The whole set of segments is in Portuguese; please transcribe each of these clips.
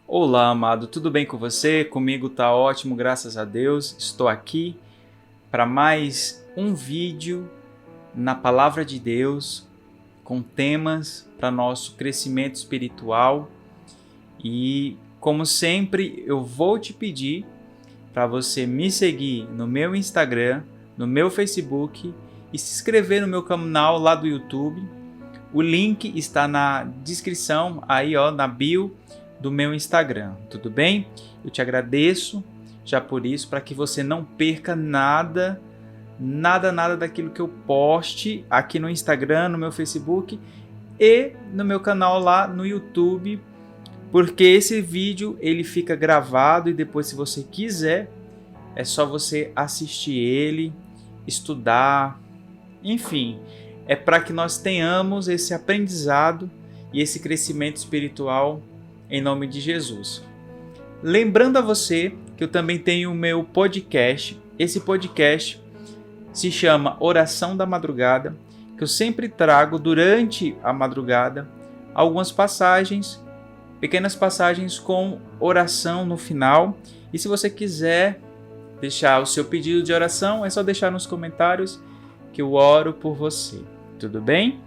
Olá, amado, tudo bem com você? Comigo tá ótimo, graças a Deus. Estou aqui para mais um vídeo na Palavra de Deus com temas para nosso crescimento espiritual. E, como sempre, eu vou te pedir para você me seguir no meu Instagram, no meu Facebook e se inscrever no meu canal lá do YouTube. O link está na descrição, aí na bio do meu Instagram, tudo bem? Eu te agradeço já por isso, para que você não perca nada daquilo que eu poste aqui no Instagram, no meu Facebook e no meu canal lá no YouTube, porque esse vídeo ele fica gravado e depois, se você quiser, é só você assistir ele, estudar, enfim, é para que nós tenhamos esse aprendizado e esse crescimento espiritual em nome de Jesus. Lembrando a você que eu também tenho o meu podcast. Esse podcast se chama Oração da Madrugada, que eu sempre trago durante a madrugada algumas passagens, pequenas passagens com oração no final. E se você quiser deixar o seu pedido de oração, é só deixar nos comentários que eu oro por você. Tudo bem?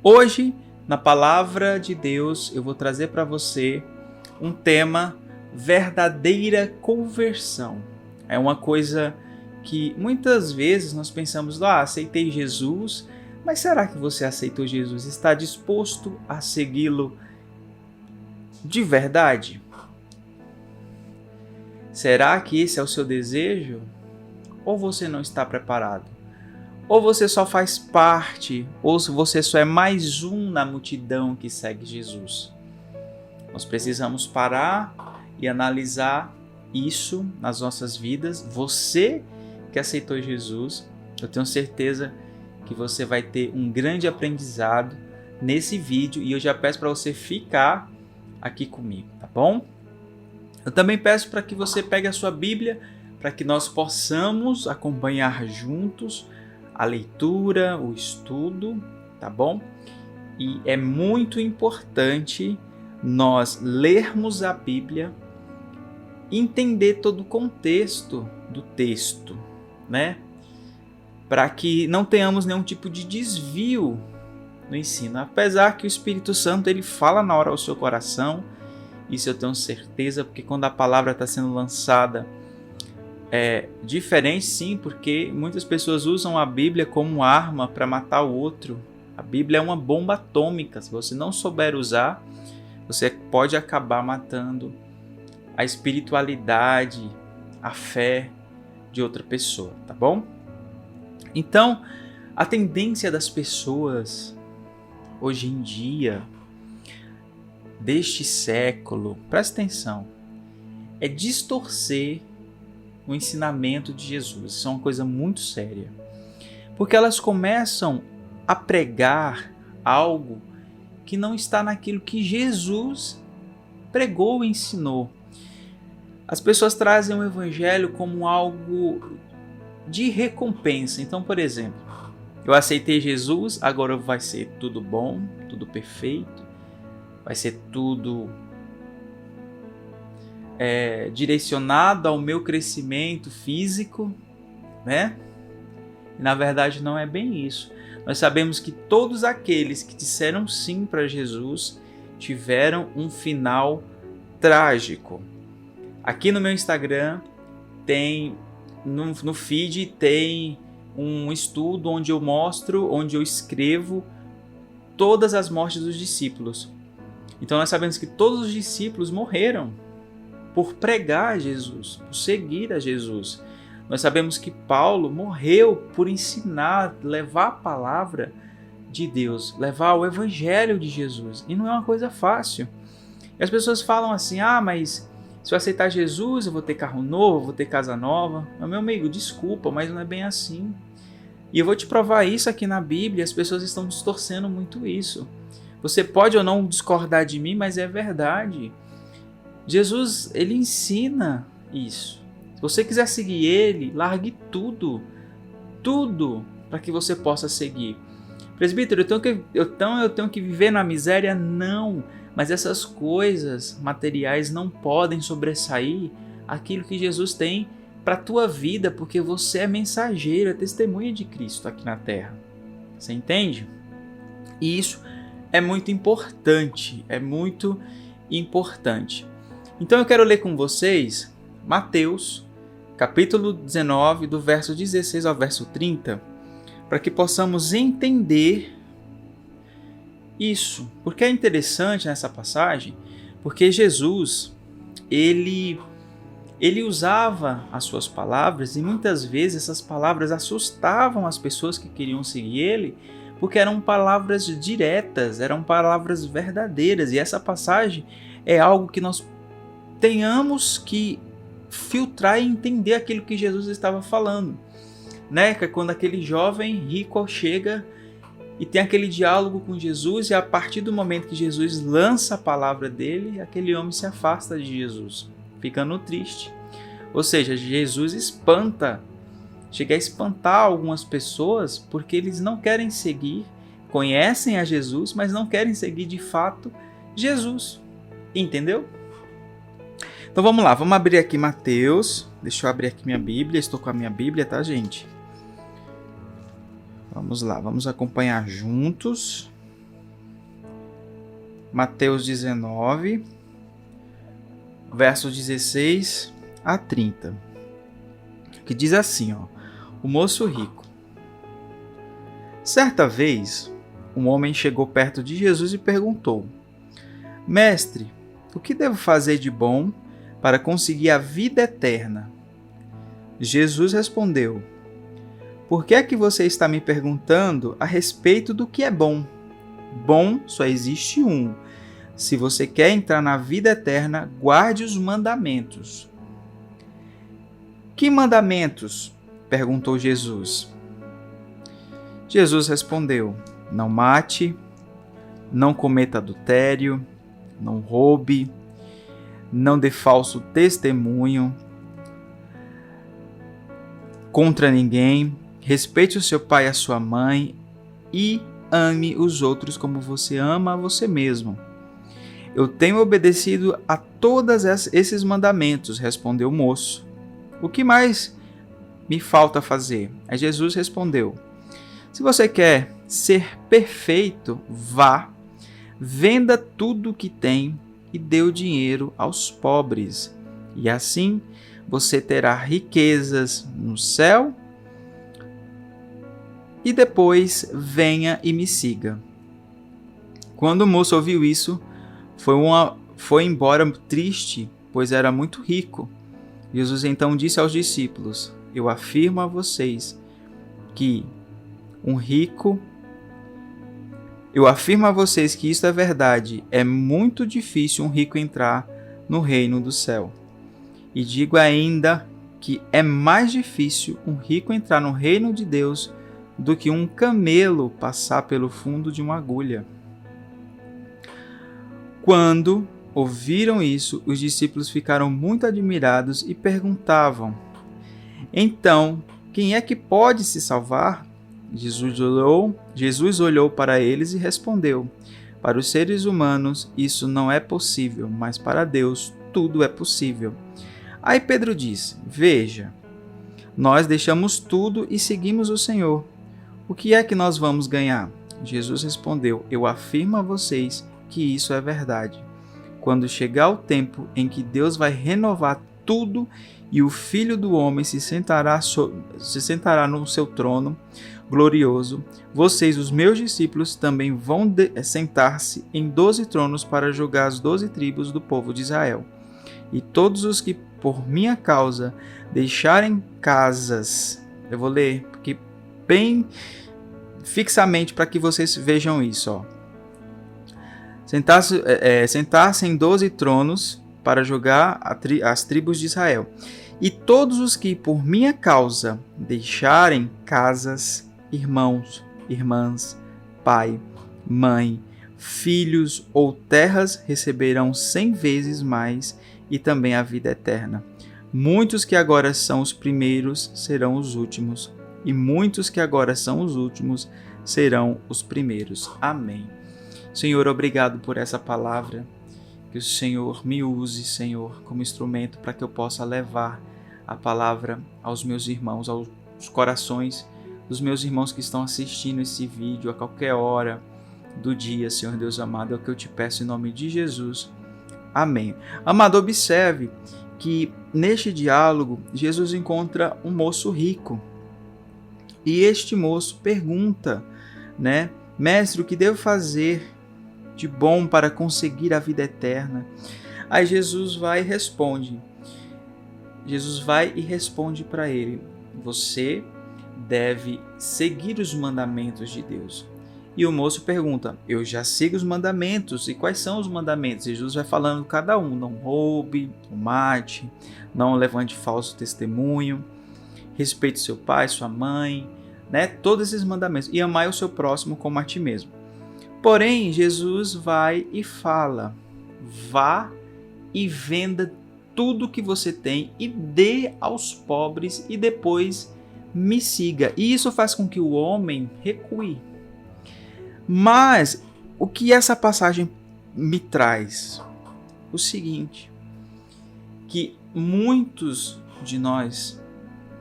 Hoje, na Palavra de Deus, eu vou trazer para você um tema: verdadeira conversão. É uma coisa que muitas vezes nós pensamos, aceitei Jesus, mas será que você aceitou Jesus? Está disposto a segui-lo de verdade? Será que esse é o seu desejo? Ou você não está preparado? Ou você só faz parte, ou você só é mais um na multidão que segue Jesus. Nós precisamos parar e analisar isso nas nossas vidas. Você que aceitou Jesus, eu tenho certeza que você vai ter um grande aprendizado nesse vídeo, e eu já peço para você ficar aqui comigo, tá bom? Eu também peço para que você pegue a sua Bíblia, para que nós possamos acompanhar juntos a leitura, o estudo, tá bom? E é muito importante nós lermos a Bíblia, entender todo o contexto do texto, né? Para que não tenhamos nenhum tipo de desvio no ensino. Apesar que o Espírito Santo ele fala na hora ao seu coração, isso eu tenho certeza, porque quando a palavra está sendo lançada, é diferente, sim, porque muitas pessoas usam a Bíblia como arma para matar o outro. A Bíblia é uma bomba atômica. Se você não souber usar, você pode acabar matando a espiritualidade, a fé de outra pessoa, tá bom? Então, a tendência das pessoas hoje em dia, deste século, presta atenção, é distorcer o ensinamento de Jesus. Isso é uma coisa muito séria, porque elas começam a pregar algo que não está naquilo que Jesus pregou e ensinou. As pessoas trazem o evangelho como algo de recompensa. Então, por exemplo, eu aceitei Jesus, agora vai ser tudo bom, tudo perfeito, vai ser tudo direcionado ao meu crescimento físico, né? E, na verdade, não é bem isso. Nós sabemos que todos aqueles que disseram sim para Jesus tiveram um final trágico. Aqui no meu Instagram tem, no feed tem um estudo onde eu mostro, onde eu escrevo todas as mortes dos discípulos. Então nós sabemos que todos os discípulos morreram por pregar a Jesus, por seguir a Jesus. Nós sabemos que Paulo morreu por ensinar, levar a palavra de Deus, levar o evangelho de Jesus. E não é uma coisa fácil. E as pessoas falam assim, mas se eu aceitar Jesus, eu vou ter carro novo, eu vou ter casa nova. Meu amigo, desculpa, mas não é bem assim. E eu vou te provar isso aqui na Bíblia, as pessoas estão distorcendo muito isso. Você pode ou não discordar de mim, mas é verdade. Jesus, ele ensina isso. Se você quiser seguir ele, largue tudo para que você possa seguir. Presbítero, eu tenho que viver na miséria? Não, Mas essas coisas materiais não podem sobressair aquilo que Jesus tem para a tua vida, porque você é mensageiro, é testemunha de Cristo aqui na terra. Você entende? E isso é muito importante, Então eu quero ler com vocês Mateus, capítulo 19, do verso 16 ao verso 30, para que possamos entender isso. Porque é interessante nessa passagem, porque Jesus, ele usava as suas palavras e muitas vezes essas palavras assustavam as pessoas que queriam seguir ele, porque eram palavras diretas, eram palavras verdadeiras. E essa passagem é algo que nós tenhamos que filtrar e entender aquilo que Jesus estava falando, né? Que é quando aquele jovem rico chega e tem aquele diálogo com Jesus, e a partir do momento que Jesus lança a palavra dele, aquele homem se afasta de Jesus, ficando triste. Ou seja, Jesus chega a espantar algumas pessoas, porque eles não querem seguir, conhecem a Jesus, mas não querem seguir de fato Jesus. Entendeu? Então vamos lá, vamos abrir aqui Mateus. Deixa eu abrir aqui minha Bíblia, estou com a minha Bíblia, tá, gente? Vamos lá, vamos acompanhar juntos. Mateus 19, versos 16 a 30. Que diz assim, o moço rico. Certa vez, um homem chegou perto de Jesus e perguntou: Mestre, o que devo fazer de bom para conseguir a vida eterna? Jesus respondeu: Por que é que você está me perguntando a respeito do que é bom? Bom só existe um. Se você quer entrar na vida eterna, guarde os mandamentos. Que mandamentos? Perguntou Jesus. Jesus respondeu: Não mate, não cometa adultério, não roube, não dê falso testemunho contra ninguém, respeite o seu pai e a sua mãe e ame os outros como você ama a você mesmo. Eu tenho obedecido a todos esses mandamentos, respondeu o moço. O que mais me falta fazer? Aí Jesus respondeu: Se você quer ser perfeito, vá, venda tudo o que tem e dê o dinheiro aos pobres. E assim você terá riquezas no céu. E depois venha e me siga. Quando o moço ouviu isso, foi embora triste, pois era muito rico. Jesus então disse aos discípulos: Eu afirmo a vocês que isso é verdade. É muito difícil um rico entrar no reino do céu. E digo ainda que é mais difícil um rico entrar no reino de Deus do que um camelo passar pelo fundo de uma agulha. Quando ouviram isso, os discípulos ficaram muito admirados e perguntavam: Então, quem é que pode se salvar? Jesus olhou para eles e respondeu: Para os seres humanos isso não é possível, mas para Deus tudo é possível. Aí Pedro disse: Veja, nós deixamos tudo e seguimos o Senhor. O que é que nós vamos ganhar? Jesus respondeu: Eu afirmo a vocês que isso é verdade. Quando chegar o tempo em que Deus vai renovar tudo e o Filho do Homem se sentará no seu trono glorioso, vocês, os meus discípulos, também vão sentar-se em 12 tronos para julgar as 12 tribos do povo de Israel. E todos os que por minha causa deixarem casas, eu vou ler porque bem fixamente para que vocês vejam isso, sentar-se em 12 tronos para julgar as tribos de Israel. E todos os que por minha causa deixarem casas, irmãos, irmãs, pai, mãe, filhos ou terras receberão 100 vezes mais e também a vida eterna. Muitos que agora são os primeiros serão os últimos, e muitos que agora são os últimos serão os primeiros. Amém. Senhor, obrigado por essa palavra. Que o Senhor me use, Senhor, como instrumento para que eu possa levar a palavra aos meus irmãos, aos corações dos meus irmãos que estão assistindo esse vídeo a qualquer hora do dia, Senhor Deus amado. É o que eu te peço em nome de Jesus. Amém. Amado, observe que neste diálogo Jesus encontra um moço rico. E este moço pergunta, Mestre, o que devo fazer de bom para conseguir a vida eterna? Aí Jesus vai e responde. Jesus vai e responde para ele: você deve seguir os mandamentos de Deus. E o moço pergunta: eu já sigo os mandamentos. E quais são os mandamentos? Jesus vai falando cada um: não roube, não mate, não levante falso testemunho, respeite seu pai, sua mãe, todos esses mandamentos. E amai o seu próximo como a ti mesmo. Porém, Jesus vai e fala: vá e venda tudo que você tem e dê aos pobres e depois me siga. E isso faz com que o homem recue. Mas o que essa passagem me traz? O seguinte, que muitos de nós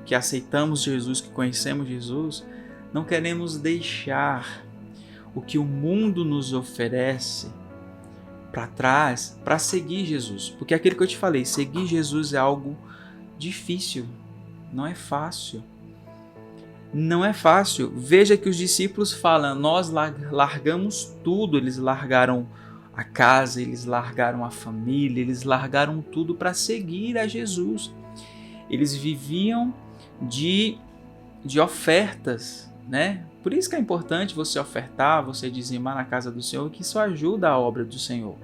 que aceitamos Jesus, que conhecemos Jesus, não queremos deixar o que o mundo nos oferece para trás para seguir Jesus. Porque aquilo que eu te falei, seguir Jesus é algo difícil, não é fácil. Não é fácil. Veja que os discípulos falam: nós largamos tudo. Eles largaram a casa, eles largaram a família, eles largaram tudo para seguir a Jesus. Eles viviam de ofertas, Por isso que é importante você ofertar, você dizimar na casa do Senhor, que isso ajuda a obra do Senhor.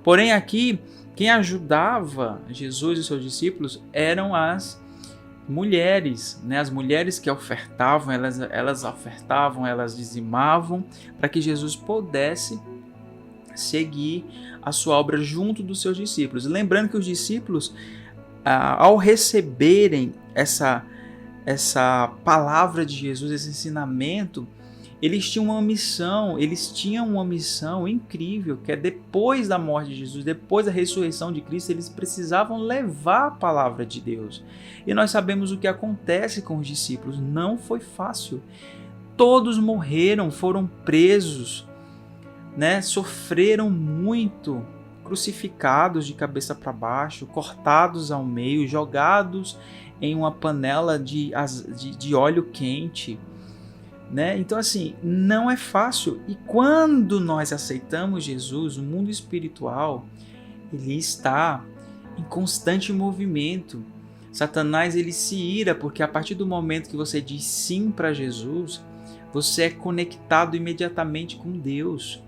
Porém aqui, quem ajudava Jesus e seus discípulos eram as mulheres, As mulheres que ofertavam, elas ofertavam, elas dizimavam, para que Jesus pudesse seguir a sua obra junto dos seus discípulos. Lembrando que os discípulos, ao receberem essa palavra de Jesus, esse ensinamento, eles tinham uma missão incrível, que é depois da morte de Jesus, depois da ressurreição de Cristo, eles precisavam levar a palavra de Deus. E nós sabemos o que acontece com os discípulos, não foi fácil. Todos morreram, foram presos, sofreram muito, crucificados de cabeça para baixo, cortados ao meio, jogados em uma panela de óleo quente, Então assim, não é fácil. E quando nós aceitamos Jesus, o mundo espiritual, ele está em constante movimento. Satanás, ele se ira, porque a partir do momento que você diz sim para Jesus, você é conectado imediatamente com Deus.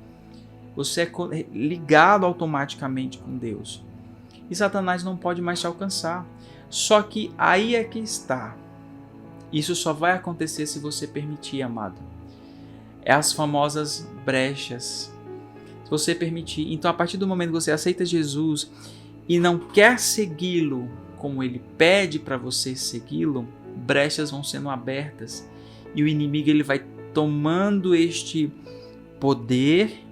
Você é ligado automaticamente com Deus. E Satanás não pode mais te alcançar. Só que aí é que está. Isso só vai acontecer se você permitir, amado. É as famosas brechas. Se você permitir. Então, a partir do momento que você aceita Jesus e não quer segui-lo como ele pede para você segui-lo, brechas vão sendo abertas. E o inimigo, ele vai tomando este poder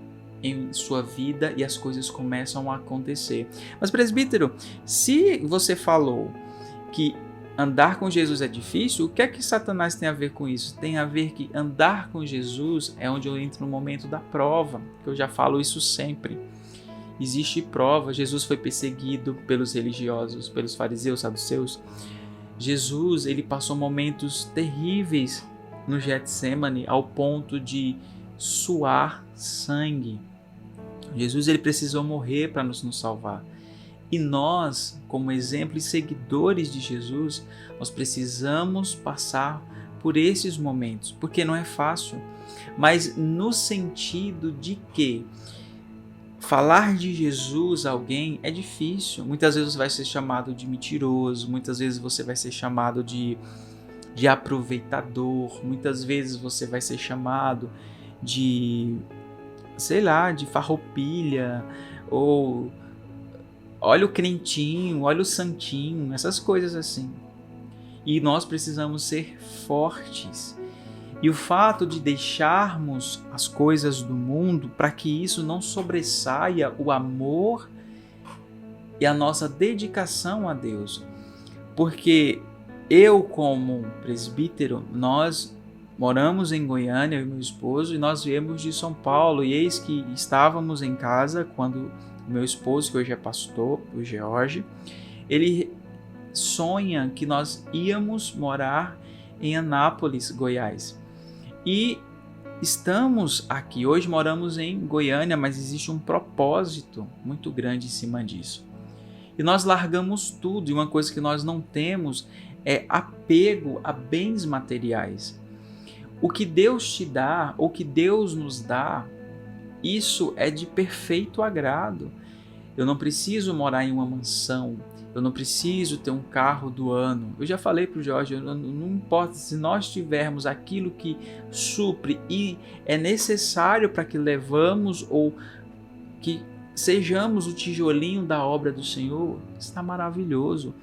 em sua vida e as coisas começam a acontecer. Mas, presbítero, se você falou que andar com Jesus é difícil, o que é que Satanás tem a ver com isso? Tem a ver que andar com Jesus é onde eu entro no momento da prova, que eu já falo isso sempre. Existe prova. Jesus foi perseguido pelos religiosos, pelos fariseus, saduceus. Jesus, ele passou momentos terríveis no Getsêmani ao ponto de suar sangue. Jesus, ele precisou morrer para nos salvar. E nós, como exemplo e seguidores de Jesus, nós precisamos passar por esses momentos, porque não é fácil, mas no sentido de que falar de Jesus a alguém é difícil. Muitas vezes você vai ser chamado de mentiroso, muitas vezes você vai ser chamado de aproveitador, muitas vezes você vai ser chamado de farroupilha, ou olha o crentinho, olha o santinho, essas coisas assim. E nós precisamos ser fortes. E o fato de deixarmos as coisas do mundo para que isso não sobressaia o amor e a nossa dedicação a Deus. Porque eu, como presbítero, nós moramos em Goiânia, eu e meu esposo, e nós viemos de São Paulo, e eis que estávamos em casa quando o meu esposo, que hoje é pastor, o George, ele sonha que nós íamos morar em Anápolis, Goiás. E estamos aqui, hoje moramos em Goiânia, mas existe um propósito muito grande em cima disso. E nós largamos tudo, e uma coisa que nós não temos é apego a bens materiais. O que Deus te dá, o que Deus nos dá, isso é de perfeito agrado. Eu não preciso morar em uma mansão, eu não preciso ter um carro do ano. Eu já falei para o Jorge, não importa se nós tivermos aquilo que supre e é necessário para que levamos ou que sejamos o tijolinho da obra do Senhor, está maravilhoso.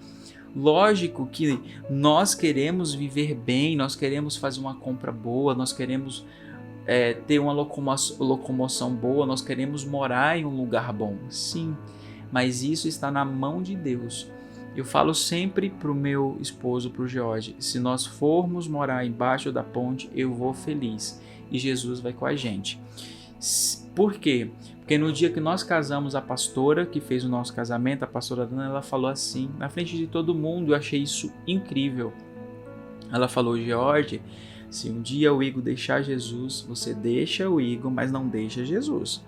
Lógico que nós queremos viver bem, nós queremos fazer uma compra boa, nós queremos ter uma locomoção boa, nós queremos morar em um lugar bom, sim, mas isso está na mão de Deus. Eu falo sempre para o meu esposo, para o George, se nós formos morar embaixo da ponte, eu vou feliz e Jesus vai com a gente. Por quê? Porque no dia que nós casamos, a pastora que fez o nosso casamento, a pastora Dana, ela falou assim, na frente de todo mundo, eu achei isso incrível. Ela falou: George, se um dia o Igor deixar Jesus, você deixa o Igor, mas não deixa Jesus.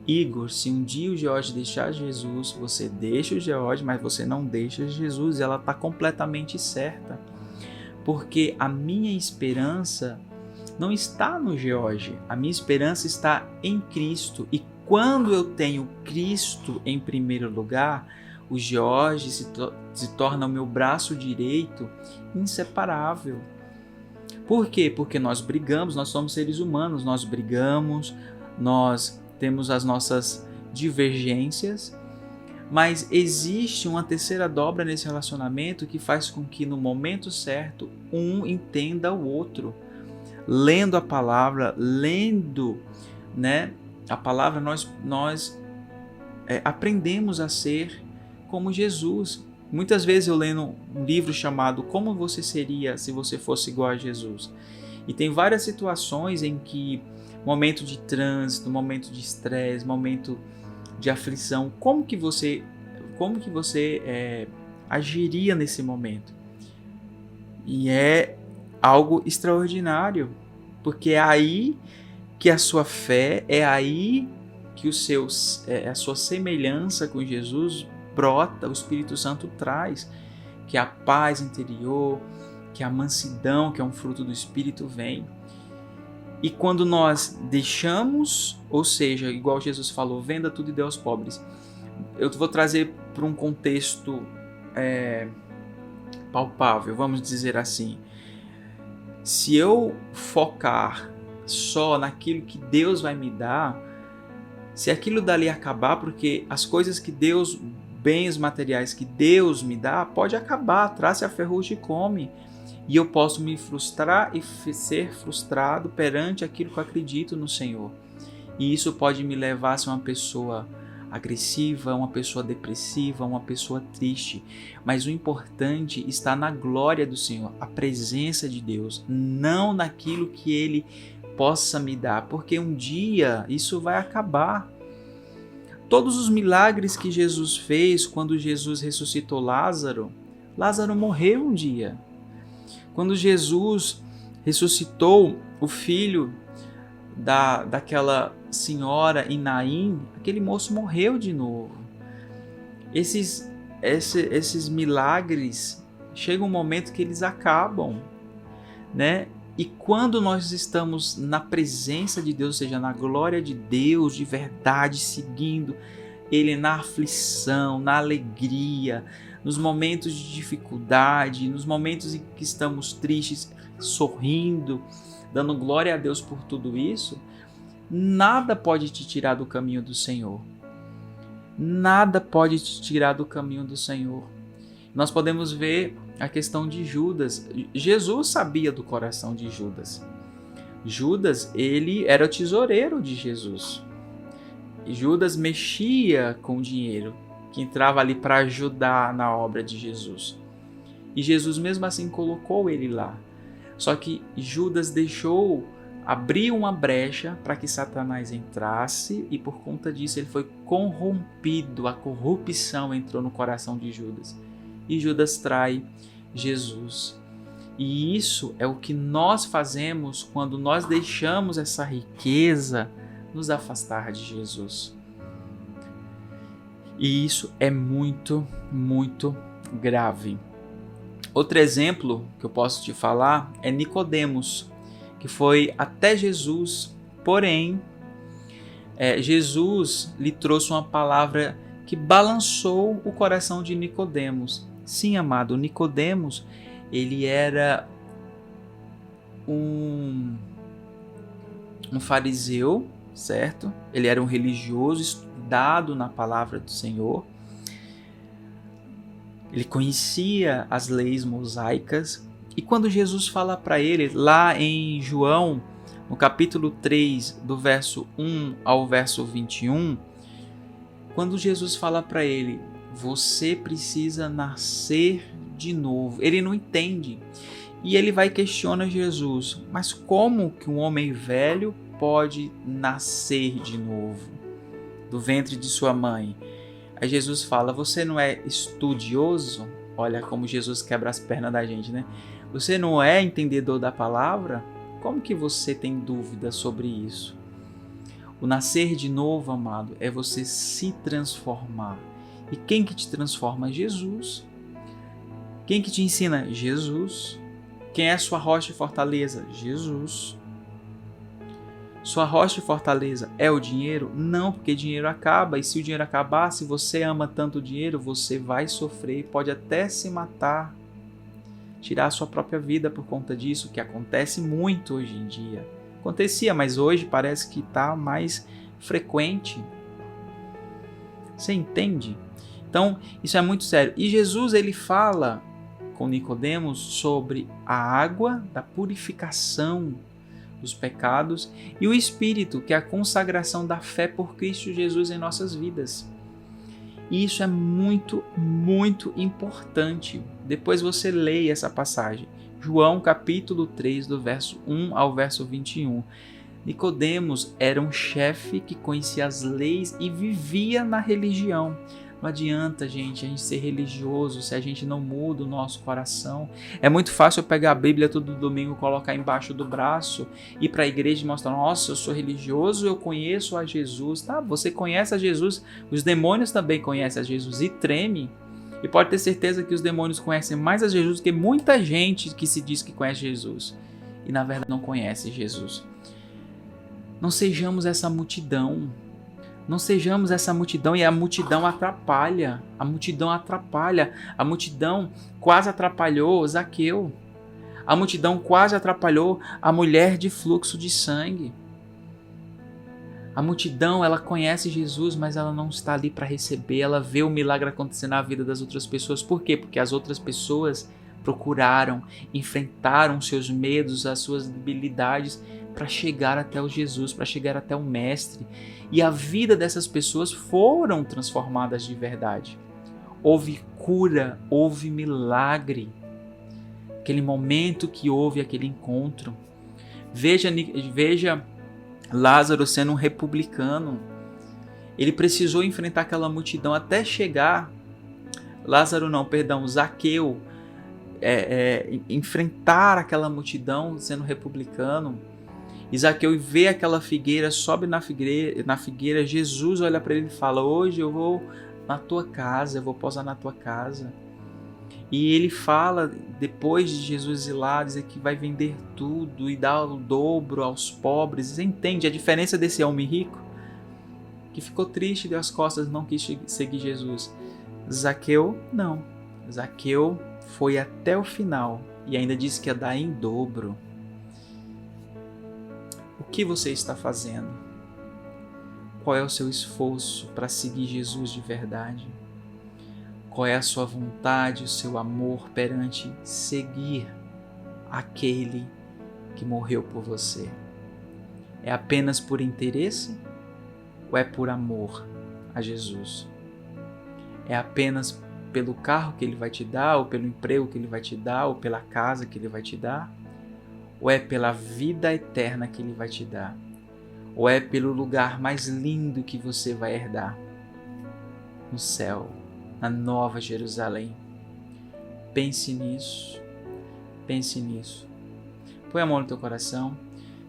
Igor, se um dia o George deixar Jesus, você deixa o George, mas você não deixa Jesus. E ela está completamente certa. Porque a minha esperança não está no George, a minha esperança está em Cristo. E quando eu tenho Cristo em primeiro lugar, o George se torna o meu braço direito inseparável. Por quê? Porque nós brigamos, nós somos seres humanos, nós brigamos, nós temos as nossas divergências, mas existe uma terceira dobra nesse relacionamento que faz com que no momento certo um entenda o outro. Lendo a palavra, a palavra, nós aprendemos a ser como Jesus. Muitas vezes eu lendo um livro chamado Como Você Seria Se Você Fosse Igual a Jesus. E tem várias situações em que, momento de trânsito, momento de estresse, momento de aflição, como que você agiria nesse momento? E é algo extraordinário, porque é aí que a sua fé, é aí que a sua semelhança com Jesus brota, o Espírito Santo traz, que a paz interior, que a mansidão, que é um fruto do Espírito, vem. E quando nós deixamos, ou seja, igual Jesus falou, venda tudo e dê aos pobres. Eu vou trazer para um contexto palpável, vamos dizer assim. Se eu focar só naquilo que Deus vai me dar, se aquilo dali acabar, porque as coisas que Deus, bens materiais que Deus me dá, pode acabar, traz-se a ferrugem e come. E eu posso me frustrar e ser frustrado perante aquilo que eu acredito no Senhor. E isso pode me levar a ser uma pessoa agressiva, uma pessoa depressiva, uma pessoa triste. Mas o importante está na glória do Senhor, a presença de Deus, não naquilo que Ele possa me dar, porque um dia isso vai acabar. Todos os milagres que Jesus fez, quando Jesus ressuscitou Lázaro, Lázaro morreu um dia. Quando Jesus ressuscitou o filho daquela senhora em Naim, aquele moço morreu de novo. Esses milagres, chega um momento que eles acabam, né? E quando nós estamos na presença de Deus, ou seja, na glória de Deus, de verdade, seguindo Ele na aflição, na alegria, nos momentos de dificuldade, nos momentos em que estamos tristes, sorrindo, dando glória a Deus por tudo isso, nada pode te tirar do caminho do Senhor. Nada pode te tirar do caminho do Senhor. Nós podemos ver a questão de Judas. Jesus sabia do coração de Judas. Judas, ele era o tesoureiro de Jesus. E Judas mexia com o dinheiro que entrava ali para ajudar na obra de Jesus. E Jesus mesmo assim colocou ele lá. Só que Judas abriu uma brecha para que Satanás entrasse, e por conta disso ele foi corrompido, a corrupção entrou no coração de Judas. E Judas trai Jesus. E isso é o que nós fazemos quando nós deixamos essa riqueza nos afastar de Jesus. E isso é muito, muito grave. Outro exemplo que eu posso te falar é Nicodemos, que foi até Jesus, porém, Jesus lhe trouxe uma palavra que balançou o coração de Nicodemos. Sim, amado, Nicodemos, ele era um fariseu, certo? Ele era um religioso estudado na palavra do Senhor. Ele conhecia as leis mosaicas. E quando Jesus fala para ele, lá em João, no capítulo 3, do verso 1 ao verso 21, quando Jesus fala para ele, você precisa nascer de novo, ele não entende. E ele vai questionar Jesus, mas como que um homem velho pode nascer de novo do ventre de sua mãe? Aí Jesus fala, você não é estudioso? Olha como Jesus quebra as pernas da gente, né? Você não é entendedor da palavra? Como que você tem dúvida sobre isso? O nascer de novo, amado, é você se transformar. E quem que te transforma? Jesus. Quem que te ensina? Jesus. Quem é sua rocha e fortaleza? Jesus. Sua rocha e fortaleza é o dinheiro? Não, porque dinheiro acaba. E se o dinheiro acabar, se você ama tanto o dinheiro, você vai sofrer, pode até se matar, tirar a sua própria vida por conta disso, que acontece muito hoje em dia. Acontecia, mas hoje parece que está mais frequente. Você entende? Então, isso é muito sério. E Jesus, ele fala com Nicodemos sobre a água da purificação dos pecados e o Espírito, que é a consagração da fé por Cristo Jesus em nossas vidas. E isso é muito, muito importante. Depois você leia essa passagem. João capítulo 3, do verso 1 ao verso 21. Nicodemos era um chefe que conhecia as leis e vivia na religião. Não adianta, gente, a gente ser religioso se a gente não muda o nosso coração. É muito fácil eu pegar a Bíblia todo domingo, colocar embaixo do braço, ir para a igreja e mostrar, nossa, eu sou religioso, eu conheço a Jesus. Tá, você conhece a Jesus, os demônios também conhecem a Jesus e tremem. E pode ter certeza que os demônios conhecem mais a Jesus do que muita gente que se diz que conhece Jesus. E na verdade não conhece Jesus. Não sejamos essa multidão. Não sejamos essa multidão, e a multidão atrapalha. A multidão atrapalha. A multidão quase atrapalhou Zaqueu. A multidão quase atrapalhou a mulher de fluxo de sangue. A multidão, ela conhece Jesus, mas ela não está ali para receber. Ela vê o milagre acontecer na vida das outras pessoas. Por quê? Porque as outras pessoas procuraram, enfrentaram seus medos, as suas debilidades para chegar até o Jesus, para chegar até o Mestre. E a vida dessas pessoas foram transformadas de verdade. Houve cura, houve milagre. Aquele momento que houve aquele encontro. Veja Lázaro sendo um republicano. Ele precisou enfrentar aquela multidão até chegar. Zaqueu. Enfrentar aquela multidão sendo republicano. Zaqueu vê aquela figueira, sobe na figueira, Jesus olha para ele e fala, hoje eu vou na tua casa, eu vou posar na tua casa. E ele fala, depois de Jesus ir lá, dizer que vai vender tudo e dar o dobro aos pobres. Você entende a diferença desse homem rico? Que ficou triste, deu as costas, não quis seguir Jesus. Zaqueu, não. Zaqueu foi até o final e ainda disse que ia dar em dobro. O que você está fazendo? Qual é o seu esforço para seguir Jesus de verdade? Qual é a sua vontade, o seu amor perante seguir aquele que morreu por você? É apenas por interesse ou é por amor a Jesus? É apenas pelo carro que Ele vai te dar, ou pelo emprego que Ele vai te dar, ou pela casa que Ele vai te dar? Ou é pela vida eterna que Ele vai te dar? Ou é pelo lugar mais lindo que você vai herdar? No céu, na Nova Jerusalém. Pense nisso. Pense nisso. Põe a mão no teu coração.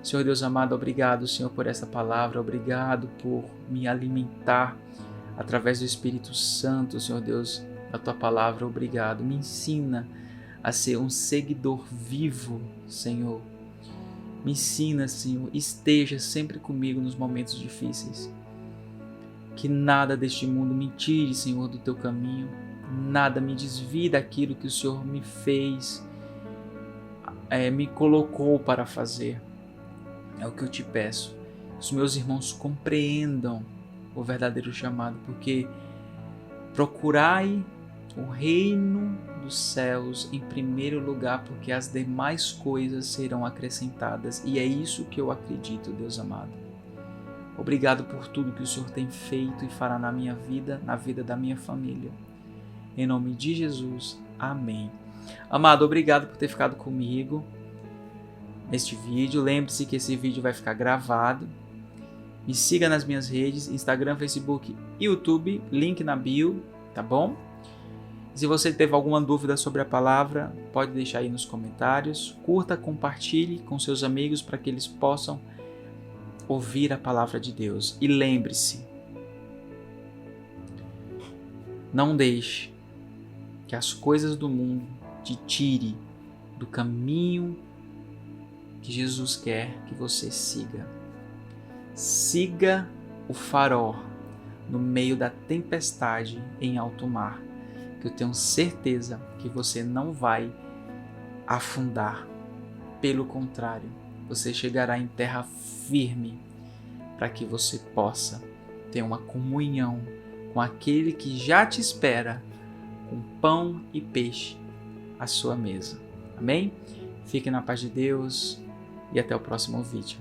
Senhor Deus amado, obrigado, Senhor, por essa palavra. Obrigado por me alimentar através do Espírito Santo, Senhor Deus, da tua palavra. Obrigado. Me ensina a ser um seguidor vivo, Senhor. Me ensina, Senhor, esteja sempre comigo nos momentos difíceis. Que nada deste mundo me tire, Senhor, do teu caminho. Nada me desvie daquilo que o Senhor me fez, me colocou para fazer. É o que eu te peço. Os meus irmãos compreendam o verdadeiro chamado, porque procurai o reino dos céus em primeiro lugar, porque as demais coisas serão acrescentadas. E é isso que eu acredito, Deus amado. Obrigado por tudo que o Senhor tem feito e fará na minha vida, na vida da minha família. Em nome de Jesus, amém. Amado, obrigado por ter ficado comigo neste vídeo. Lembre-se que esse vídeo vai ficar gravado. Me siga nas minhas redes, Instagram, Facebook e YouTube, link na bio, tá bom? Se você teve alguma dúvida sobre a palavra, pode deixar aí nos comentários. Curta, compartilhe com seus amigos para que eles possam ouvir a palavra de Deus. E lembre-se, não deixe que as coisas do mundo te tire do caminho que Jesus quer que você siga. Siga o farol no meio da tempestade em alto mar, que eu tenho certeza que você não vai afundar. Pelo contrário, você chegará em terra firme para que você possa ter uma comunhão com aquele que já te espera com pão e peixe à sua mesa. Amém? Fique na paz de Deus e até o próximo vídeo.